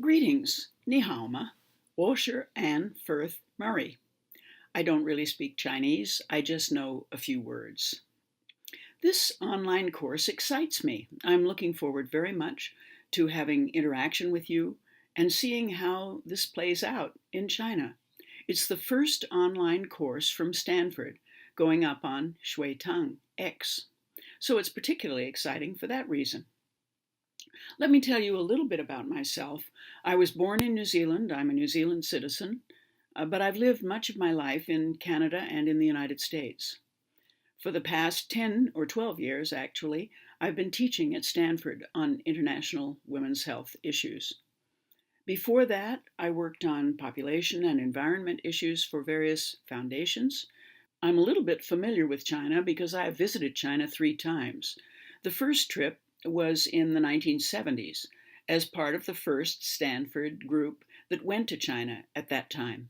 Greetings, Ni hao ma, Professor Anne Firth Murray. I don't really speak Chinese, I just know a few words. This online course excites me. I'm looking forward very much to having interaction with you and seeing how this plays out in China. It's the first online course from Stanford going up on XuetangX, so it's particularly exciting for that reason. Let me tell you a little bit about myself. I was born in New Zealand. I'm a New Zealand citizen, but I've lived much of my life in Canada and in the United States. For the past 10 or 12 years, actually, I've been teaching at Stanford on international women's health issues. Before that, I worked on population and environment issues for various foundations. I'm a little bit familiar with China because I have visited China 3 times. The first trip was in the 1970s as part of the first Stanford group that went to China at that time.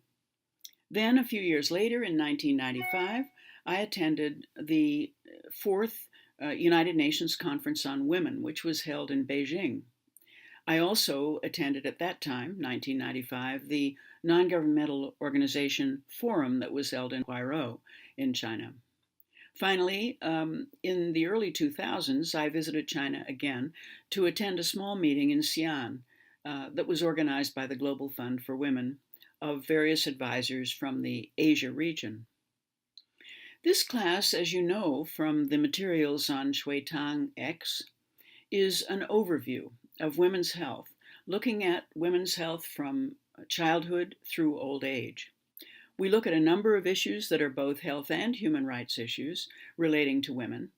Then a few years later, in 1995, I attended the 4th United Nations Conference on Women, which was held in Beijing. I also attended at that time, 1995, the non-governmental organization forum that was held in Huairou in China. Finally, in the early 2000s, I visited China again to attend a small meeting in Xi'an that was organized by the Global Fund for Women of various advisors from the Asia region. This class, as you know from the materials on XuetangX, is an overview of women's health, looking at women's health from childhood through old age. We look at a number of issues that are both health and human rights issues relating to women.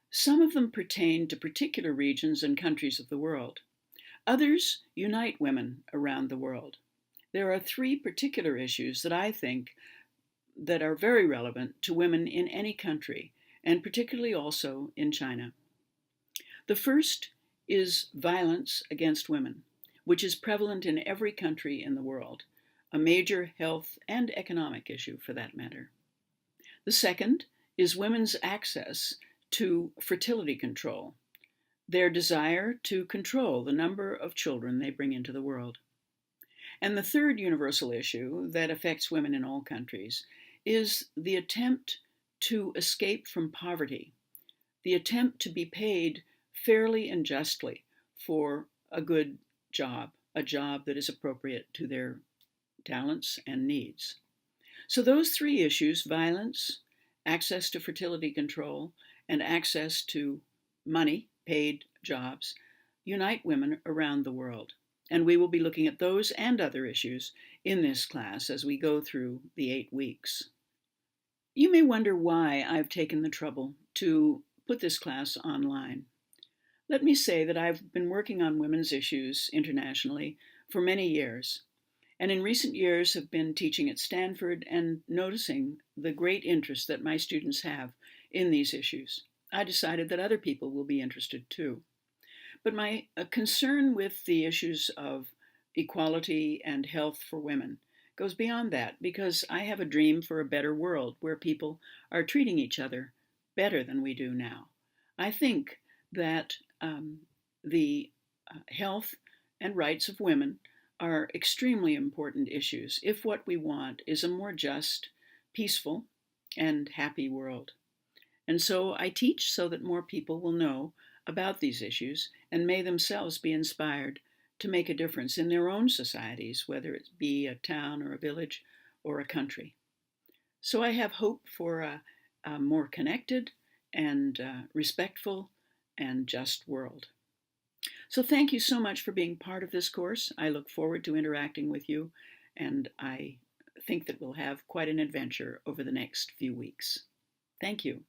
Some of them pertain to particular regions and countries of the world. Others unite women around the world. There are 3 particular issues that I think that are very relevant to women in any country, and particularly also in China. The first is violence against women, which is prevalent in every country in the world, a major health and economic issue for that matter. The second is women's access to fertility control, their desire to control the number of children they bring into the world. And the third universal issue that affects women in all countries is the attempt to escape from poverty, the attempt to be paid fairly and justly for a good job, a job that is appropriate to their talents and needs. So those 3 issues, violence, access to fertility control, and access to money, paid jobs, unite women around the world. And we will be looking at those and other issues in this class as we go through the 8 weeks. You may wonder why I've taken the trouble to put this class online. Let me say that I've been working on women's issues internationally for many years, and in recent years have been teaching at Stanford and noticing the great interest that my students have in these issues. I decided that other people will be interested too. But my concern with the issues of equality and health for women goes beyond that, because I have a dream for a better world where people are treating each other better than we do now. I think that the health and rights of women are extremely important issues if what we want is a more just, peaceful, and happy world. And so I teach so that more people will know about these issues and may themselves be inspired to make a difference in their own societies, whether it be a town or a village or a country. So I have hope for a more connected and respectful and just world. So thank you so much for being part of this course. I look forward to interacting with you, and I think that we'll have quite an adventure over the next few weeks. Thank you.